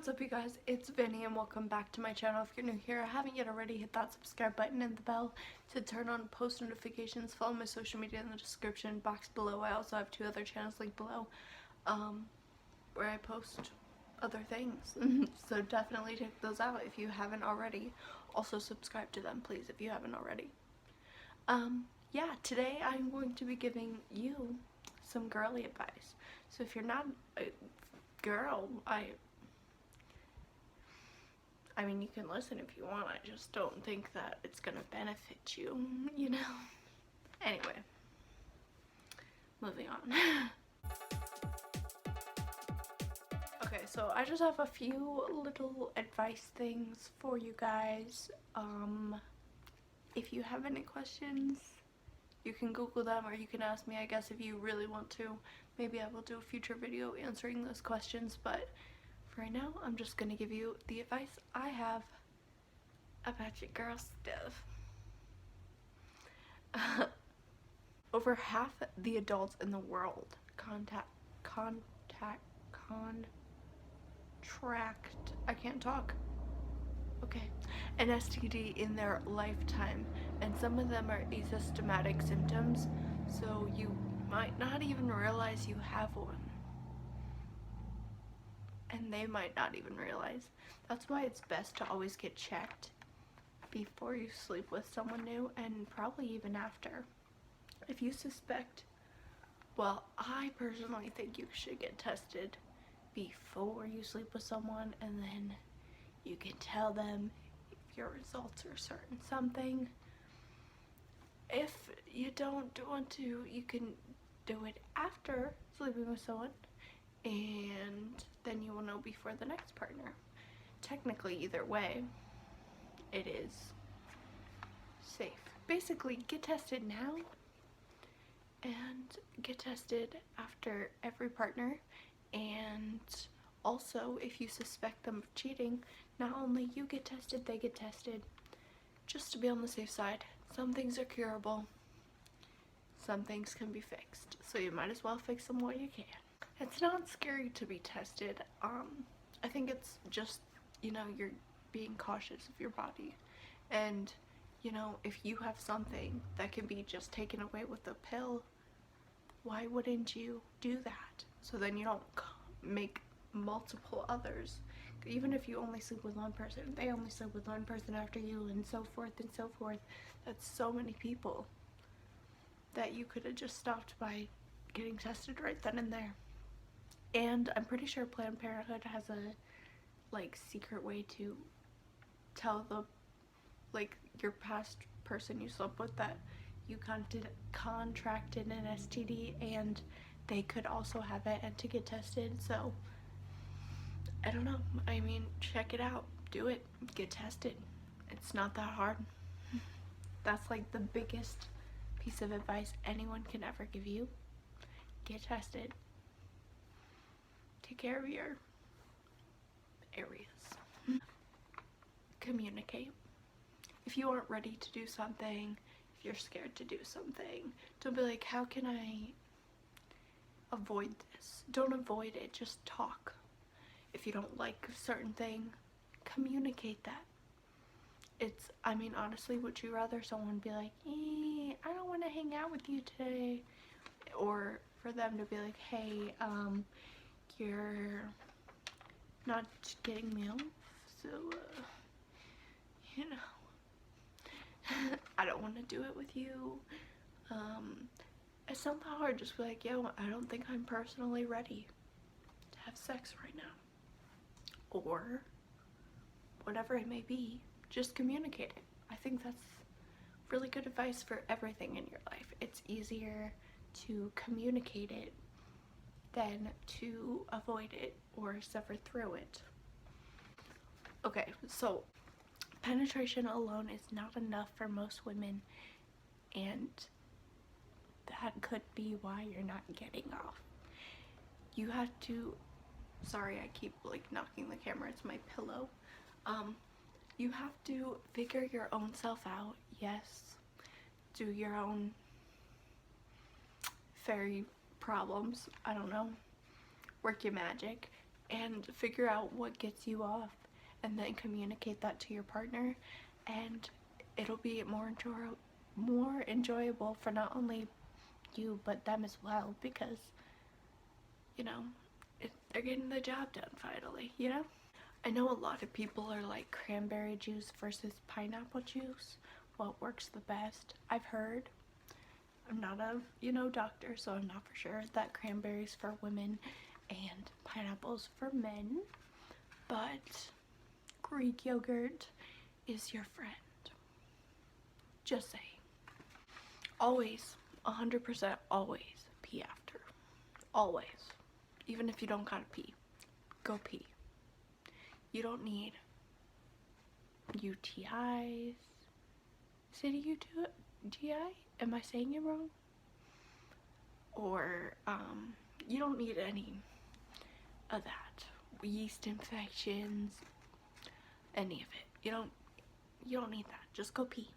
What's up, you guys? It's Vani and welcome back to my channel. If you're new here, I haven't yet already, hit that subscribe button and the bell to turn on post notifications. Follow my social media in the description box below. I also have 2 other channels linked below where I post other things. So definitely check those out if you haven't already. Also subscribe to them, please, if you haven't already. Yeah, today I'm going to be giving you some girly advice. So if you're not a girl, I mean, you can listen if you want. I just don't think that it's gonna benefit you, you know? Anyway, moving on. Okay, so I just have a few little advice things for you guys. If you have any questions, you can Google them or you can ask me, I guess, if you really want to. Maybe I will do a future video answering those questions, but for right now, I'm just gonna give you the advice I have about your girl stuff. Over half the adults in the world contract an STD in their lifetime, and some of them are asymptomatic symptoms, so you might not even realize you have one. And they might not even realize. That's why it's best to always get checked before you sleep with someone new, and probably even after. If you suspect, well, I personally think you should get tested before you sleep with someone, and then you can tell them if your results are certain something. If you don't want to, you can do it after sleeping with someone, and then you will know before the next partner. Technically, either way, it is safe. Basically, get tested now and get tested after every partner. And also, if you suspect them of cheating, not only you get tested, they get tested, just to be on the safe side. Some things are curable, some things can be fixed, so you might as well fix them while you can. It's not scary to be tested. I think it's just, you know, you're being cautious of your body. And, you know, if you have something that can be just taken away with a pill, why wouldn't you do that? So then you don't make multiple others. Even if you only sleep with one person, they only sleep with one person after you, and so forth and so forth. That's so many people that you could have just stopped by getting tested right then and there. And I'm pretty sure Planned Parenthood has a secret way to tell the your past person you slept with that you contracted an STD, and they could also have it, and to get tested. So I don't know, I mean, check it out, do it, get tested. It's not that hard. That's like the biggest piece of advice anyone can ever give you. Get tested. Take care of your areas. Communicate. If you aren't ready to do something, if you're scared to do something, don't be like, how can I avoid this? Don't avoid it, just talk. If you don't like a certain thing, communicate that. I mean, honestly, would you rather someone be like, I don't want to hang out with you today? Or for them to be like, hey, you're not getting me off, so, you know, I don't want to do it with you. It's not that hard. Just be like, yo, I don't think I'm personally ready to have sex right now. Or whatever it may be, just communicate it. I think that's really good advice for everything in your life. It's easier to communicate it than to avoid it or suffer through it. Okay, so penetration alone is not enough for most women, and that could be why you're not getting off. You have to, sorry, I keep knocking the camera, it's my pillow. You have to figure your own self out, yes, do your own fairy problems, I don't know, work your magic, and figure out what gets you off, and then communicate that to your partner, and it'll be more enjoyable for not only you but them as well, because you know they're getting the job done finally, you know. I know a lot of people are like cranberry juice versus pineapple juice, what works the best. I've heard, I'm not a doctor, so I'm not for sure, that cranberries for women and pineapples for men, but Greek yogurt is your friend. Just saying. Always, 100% always pee after. Always. Even if you don't gotta pee, go pee. You don't need UTIs. Is it a UTI? Am I saying it wrong? Or, you don't need any of that. Yeast infections, any of it. You don't need that. Just go pee.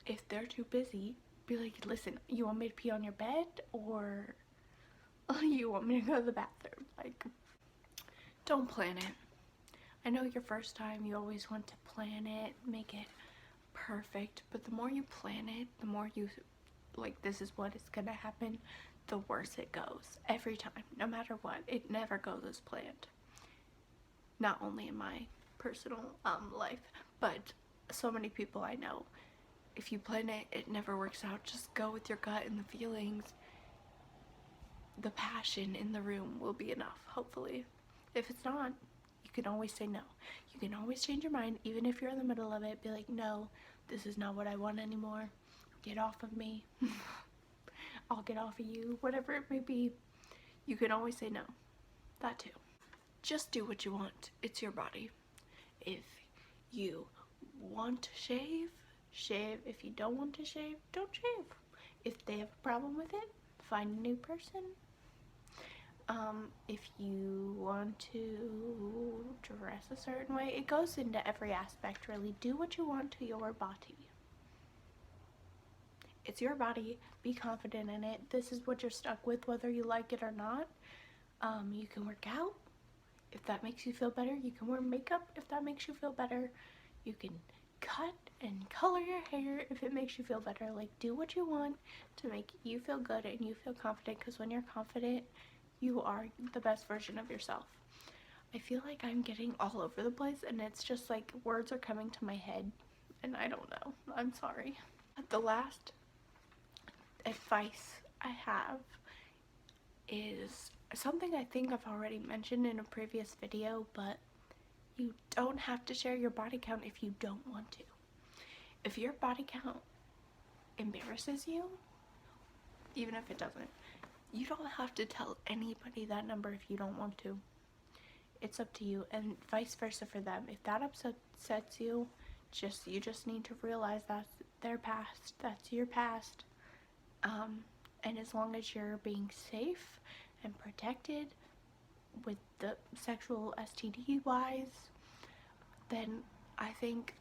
If they're too busy, be like, listen, you want me to pee on your bed, or you want me to go to the bathroom? Like, don't plan it. I know your first time, you always want to plan it, make it perfect, but the more you plan it, the more you, like, this is what is gonna happen, the worse it goes. Every time, no matter what, it never goes as planned. Not only in my personal life, but so many people I know. If you plan it, it never works out. Just go with your gut and the feelings. The passion in the room will be enough, hopefully. If it's not, you can always say no. You can always change your mind, even if you're in the middle of it. Be like, no, this is not what I want anymore. Get off of me. I'll get off of you. Whatever it may be, you can always say no. That too. Just do what you want. It's your body. If you want to shave, shave. If you don't want to shave, don't shave. If they have a problem with it, find a new person. If you want to dress a certain way, it goes into every aspect, really. Do what you want to your body. It's your body. Be confident in it. This is what you're stuck with, whether you like it or not. You can work out if that makes you feel better. You can wear makeup if that makes you feel better. You can cut and color your hair if it makes you feel better. Like, do what you want to make you feel good and you feel confident, because when you're confident, you are the best version of yourself. I feel like I'm getting all over the place, and it's just like words are coming to my head and I don't know. I'm sorry. The last advice I have is something I think I've already mentioned in a previous video, but you don't have to share your body count if you don't want to. If your body count embarrasses you, even if it doesn't, you don't have to tell anybody that number if you don't want to. It's up to you, and vice versa for them. If that upsets you, you just need to realize that's their past, that's your past, and as long as you're being safe and protected with the sexual STD wise, then I think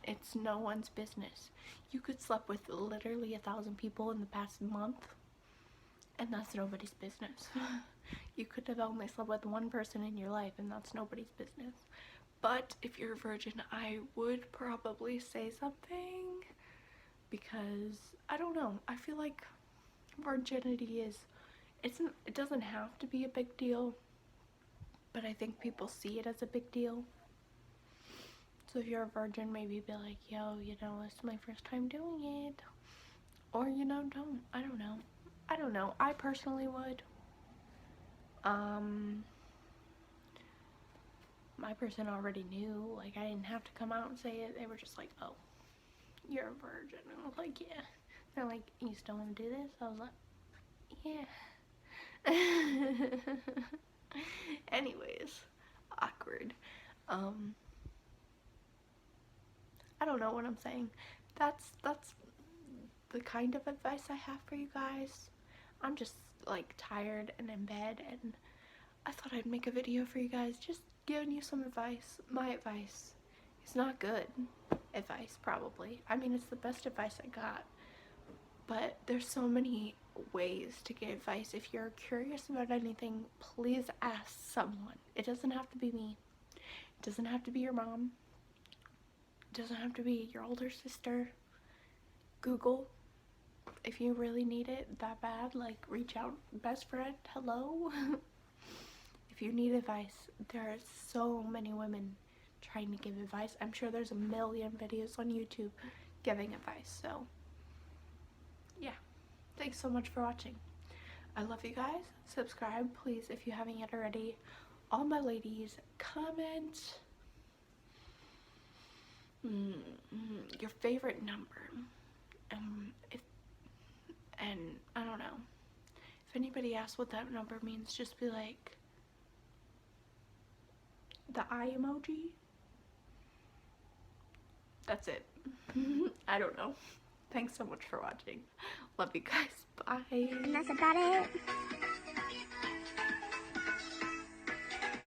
it's no one's business. You could sleep with literally 1,000 people in the past month, and that's nobody's business. You could have only slept with one person in your life, and that's nobody's business. But if you're a virgin, I would probably say something, because I don't know, I feel like virginity it doesn't have to be a big deal, but I think people see it as a big deal. So if you're a virgin, maybe be like, yo, it's my first time doing it. Or, don't. I don't know. I personally would. My person already knew. Like, I didn't have to come out and say it. They were just like, oh, you're a virgin. And I was like, yeah. They're like, you still want to do this? I was like, yeah. Anyways, awkward. I don't know what I'm saying. That's the kind of advice I have for you guys. I'm just like tired and in bed, and I thought I'd make a video for you guys, just giving you some advice. My advice is not good advice, probably. I mean, it's the best advice I got, But there's so many ways to get advice. If you're curious about anything, please ask someone. It doesn't have to be me. It doesn't have to be your mom. It doesn't have to be your older sister. Google. If you really need it that bad, like, reach out. Best friend, hello. If you need advice, there are so many women trying to give advice. I'm sure there's a million videos on YouTube giving advice. So yeah, thanks so much for watching. I love you guys. Subscribe, please, if you haven't yet already. All my ladies, comment your favorite number. And I don't know. If anybody asks what that number means, just be like, the eye emoji. That's it. I don't know. Thanks so much for watching. Love you guys. Bye. And that's about it.